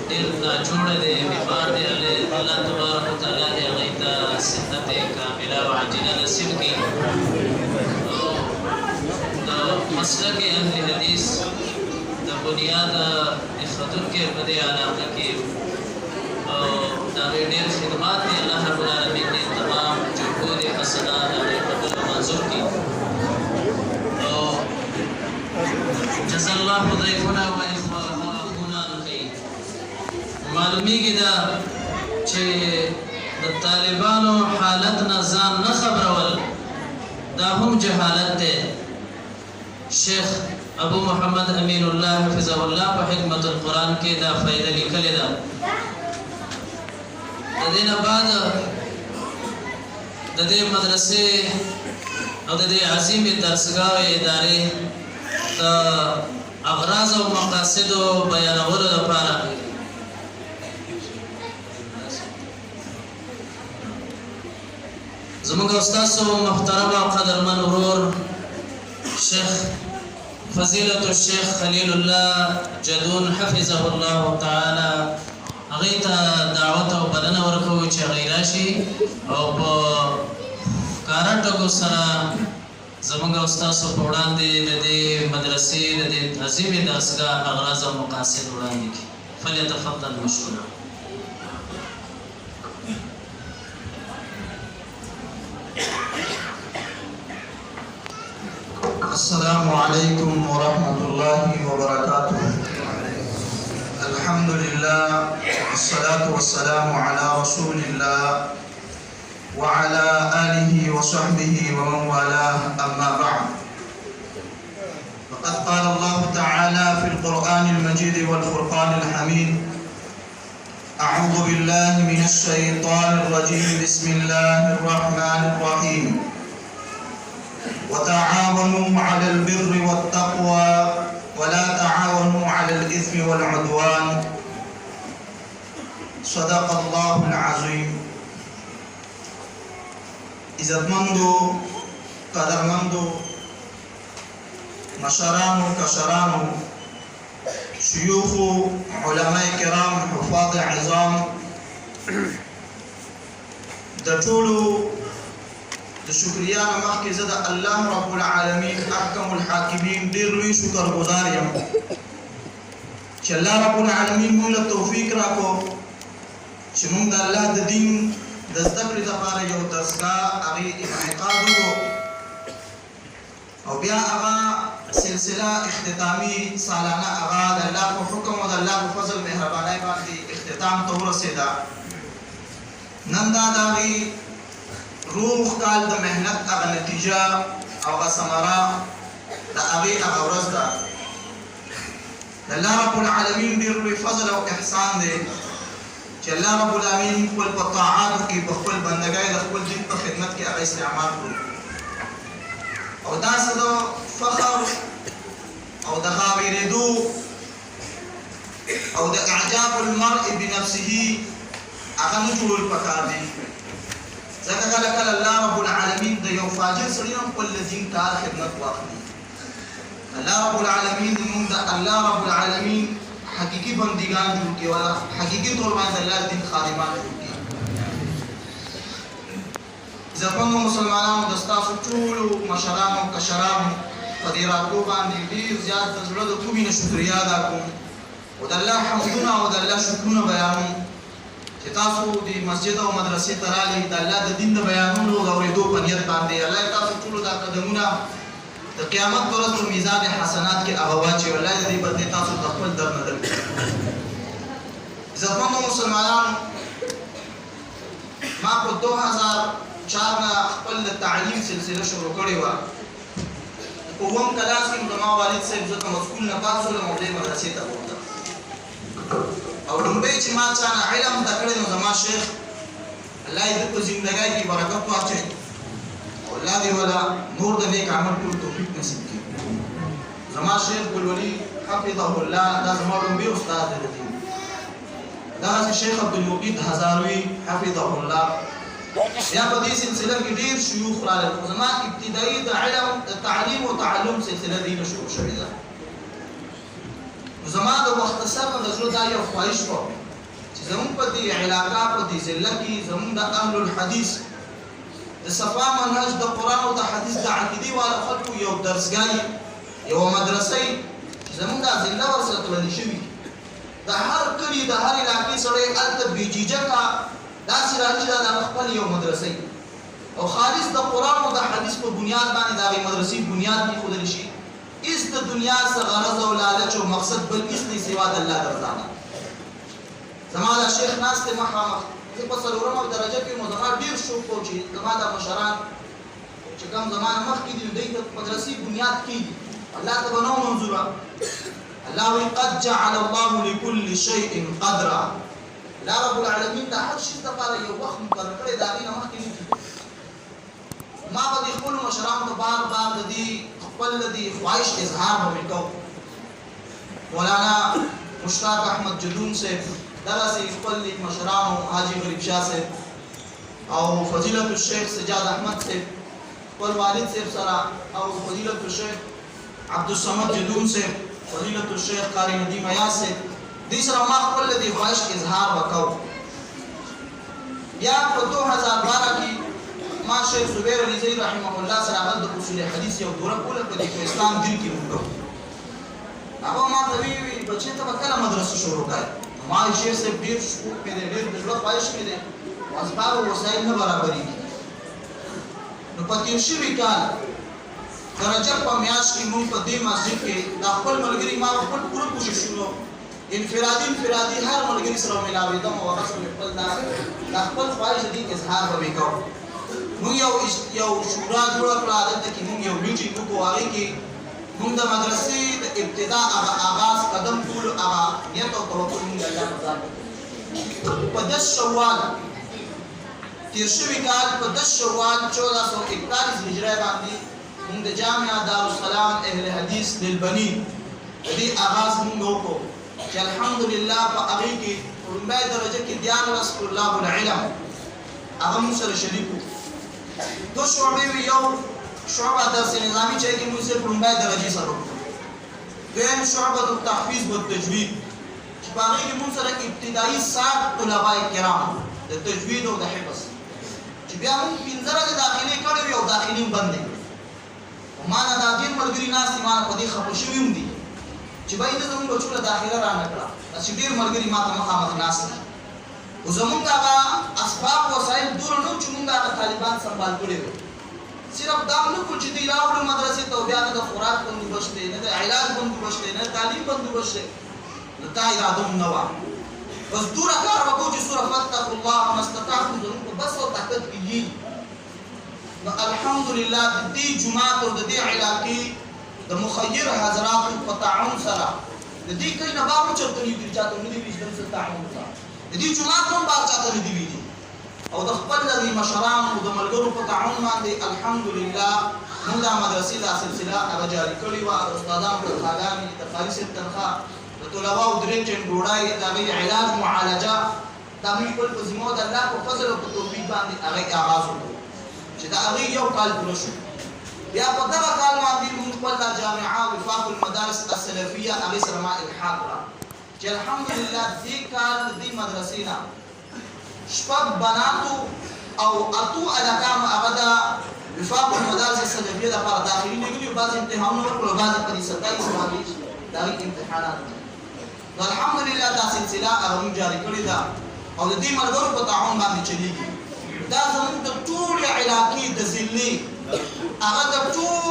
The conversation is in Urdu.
ډېر ناجوړه دی، بیمار دی. الله تبارک وتعالی دې هغوی ته صحت کامله او عاجله نصیب کړي. د مسلک اهل حدیث د بنیاد ایښودونکي په دې علاقه کې او د هغوی ډېر خدمات دي. الله رب العالمین دې تمام جهود حسنات هغوی قبول او منظور کړي. جزا الله ضيفنا واخونا الخير. معلومیږي دا چې د طالبانو حالت نه ځان نه خبرول دا هم جهالت دی. شیخ ابو محمد امین الله حفظه الله په حکمت القرآن کې دا فائدہ لیکلې ده. د دې نه بعد د دې مدرسې او د دې عظیمې درسګاه ادارې د اغراض او مقاصدو بیانولو لپاره زموږ استاد محترم او قدرمن ورور شیخ فضیلت الشیخ خلیل الله جدون حفظه الله تعالی هغوی ته دعوت او بلنه ورکوو چې هغوی راشي او په ښکاره ټکو سره زموږ استاسو په وړاندې د دې مدرسې د دې عظیمې درسګاه اغراض او مقاصد وړاندې کړي. فلیتفضل مشکورا. السلام عليكم ورحمة الله وبركاته. الحمد لله والصلاة والسلام على رسول الله وعلى آله وصحبه ومن والاه، أما بعد. فقد قال الله تعالى في القرآن المجيد والفرقان الحميد: أعوذ بالله من الشيطان الرجيم، بسم الله الرحمن الرحيم. وتعاونوا على البر والتقوى ولا تعاونوا على الإثم والعدوان. صدق الله العظيم. عزتمندو، قدرمندو، مشرانو، کشرانو، شيوخو، علماء کرام، حفاظ عظام، د ټولو د شکریانو مخکې زه د الله رب العالمین احکم الحاکمین ډېر لوی شکرګزار یم چې الله رب العالمین موږ له توفیق راکړو چې موږ د الله د دین د زده کړې لپاره یو درسګاه هغې انعقاد وکړو او بیا هغه سلسله اختتامي سالانه هغه د الله په حکم او د الله په فضل مهربانۍ باندې اختتام ته ورسېده. نن دا د هغې روح کال د مهنت هغه نتیجه او هغه ثمره د هغې هغه ورځ ده. د الله رب العالمین ډېر لوی فضل او احسان دی چې الله رب العالمین خپل په طاعاتو کې په خپل بندګۍ د خپل دین په خدمت کې هغه استعمال کړو او داسې د فخر او د غاوېرېدو او د اعجاب المرء بنفسه هغه نه جوړول پکار دي. ځکه کله کله الله رب العالمین د یو فاجر سړي هم خپل دین کار خدمت واخلي. الله رب العالمین موږ د الله رب العالمین حقیقي بندگان جوړ کړي او حقیقي طور باندې الله دین خادمان جوړ کړي. زموږ مسلمانانو د ستاسو ټولو مشرانو کشرانو په دې راتلو باندې ډېر زیات د زړه د کومې نه شکریا ادا کوم او د الله حمدونه او د الله شکرونه بیانوم چې تاسو د مسجد او مدرسې ته رالئ د الله د دین د بیانولو او اورېدو په نیت باندې. الله تاسو ټولو دا قدمونه د قیامت پر ورځ په میزان حسنات کې هغه واچوي. الله د دې بدلې تاسو د خپل در نه درکړي. عزتمندو مسلمانانو، ما په 2004 نه خپل د تعلیم سلسله شروع کړې وه. په اووم کلاس کې زما والد صاحب زه کوم سکول نه پاس شولم او دې مدرسې ته بوتلم او لومړی چې ما چا نه علم زده کړی نو زما شیخ الله یې د په زندګۍ کې برکت واچوي او الله دې ولا نور د نیک عمل ټول توفیق نصیب کړي. زما شیخ ګلولي حفظه الله دا زما لومړی استاد دی د دین. دغسې شیخ عبدالمقید هزاروي حفظه الله بیا په دې سلسله کې ډېر شیوخ راغلل. خو زما ابتدایي د علم د تعلیم او تعلم سلسله دې نه شروع شوې ده. زما د مختصر د زړه دا یو خواهش و چې زموږ په دې علاقه په دې ضلع کې زموږ د اهل الحدیث د صفا منهج د قرآن او د حدیث د عقیدې والا خلکو یو درسګاهي یو مدرسې زموږ د ضلع ورسره تړلې شوي د هر کلي د هر علاقې سړی هلته بېجیجکه داسې راځي چې دا د خپل یو مدرسې او خالص د قرآن او د حدیث په بنیاد باندې د هغې مدرسې بنیاد کېښودلی شي اس د دنیا څه غرض او لالچ او مقصد بل هېڅ نه سوا د الله د رضا نه زما دا شیخ ناست دی مخامخ زه په څلورمه درجه کې نو زما ډېر شوق و چې زما دا مشران چې کوم زما نه مخکې دي دوی د مدرسې بنیاد کېږي الله ته به نه و منظوره الله وایي قد جعل الله لكل شيء قدرا الله رب العالمین د هر شي دپاره یو وخت مقرر کړی د هغې نه مخکې نه ما به د خپلو مشرانو ته بار بار د دې خپل د دې خواهش اظهار به مې کوو مولانا مشتاق احمد جدون صاحب دغسې خپل د مشرانو حاجي غریب شاه صاحب او فضیلت الشیخ سجاد احمد صاحب خپل والد صاحب سره او فضیلت الشیخ عبدالصمد جدون صاحب فضیلت الشیخ قاری ندیم ایاز صاحب دې سره ما خپل د دې خواهش اظهار وکړو بیا په 2012 کې ما شیخ زبیر علیزی رحمه الله سره هغه د اصول حدیث یو دوره کوله په دې اسلام دین کې وکړو هغه ما ته وی بچی ته کله مدرسه شروع کړه ما شیخ صاحب ډېر شوق مې دی ډېر د زړه خواهش مې دی اسباب او وسایل نه برابرېږي نو په تېر شوي کال د رجب په میاشت کې موږ په دې مسجد کې د خپل ملګري ما خپل پوره کوششونو انفرادي هر ملګري سره ملاوېدم او هغه سره خپل دا خپل خواهش د دې اظهار به مې کوو موږ یو شورا جوړه کړه دلته کې موږ یو میټینګ وکړو هغې کې موږ د مدرسې د ابتدا هغه آغاز قدم ټول هغه نیت او توکل موږ الله په ځان وکړو په 10 شوال تېر شوي کال په 10 شوال 1441 هجرۍ باندې موږ د جامعه دارالسلام اهل حدیث للبنین د دې آغاز موږ وکړو چې الحمدلله په هغې کې په لومړۍ درجه کې 14 طلاب العلم هغه موږ سره شریک وو دو شعبې وي یو شعبه درس نظامي چې کې موږ صرف لومړۍ درجې سره وکړو دویم شعبه التحفیظ والتجوید چې په هغې کې موږ سره ابتدایي 60 طلبای کرام د تجوید او د حفظ چې بیا موږ 15 ورځې داخلې کړې وي او داخلې هم بندې کړې ما نه دا ډېر ملګري ناست دي ما نه په دې خفه شوي هم دي چې بهی نه زموږ بچو له داخله را نه کړه چې ډېر ملګري ما ته مخامخ ناست دي خو زموږ هغه اسباب وسایل دومره نه وو چې موږ هغه طالبان سنبال کړي وو صرف دا نه کړو چې دوی راوړو مدرسې ته بیا نه د خوراک بندوبست دی نه د علاج بندوبست دی نه د تعلیم بندوبست دی نو دا اراده هم نه وه بس دومره کار وکړو چې سوره فاتقوا الله ما استطعتم زموږ په بس او طاقت کې یي نو الحمدلله د دې جومات او د دې علاقې د مخیر حضراتو په تعاون سره د دې کلي نه بار چېرته نه دي چاته نه دي ویل چې تعاون وکړه د دې جومات هم بار چاته نه دي ویلي او د خپل د مشرانو او د ملګرو په تعاون باندې الحمدلله موږ دا مدرسې دا سلسله هغه جاري کړې وه د استادانو تنخواګانې د قاري صاحب تنخوا د طلباو درې ټین ډوډۍ د هغې علاج معالجه دا موږ خپل په ذمه د الله په فضل او په توفیق باندې هغې آغاز وکړو چې د هغې یو کال پوره شو بیا په دغه کال باندې موږ خپل دا جامعه وفاق المدارس السلفیه هغې سره ما الحاق کړه چې الحمدلله دې کال د دې مدرسې نه شپږ بناتو او اتو هلکانو هغه د وفاق المدارس السلفیه دپاره داخلي لېږلي بعضې امتحانونه وکړو بعضې په دې 27 باندې د هغې امتحانات نو الحمدلله دا سلسله هغه موږ جاري کړې ده او د دې ملګرو په تعاون باندې چلېږي دا زموږ د ټولې علاقې د ضلعې هغه د ټول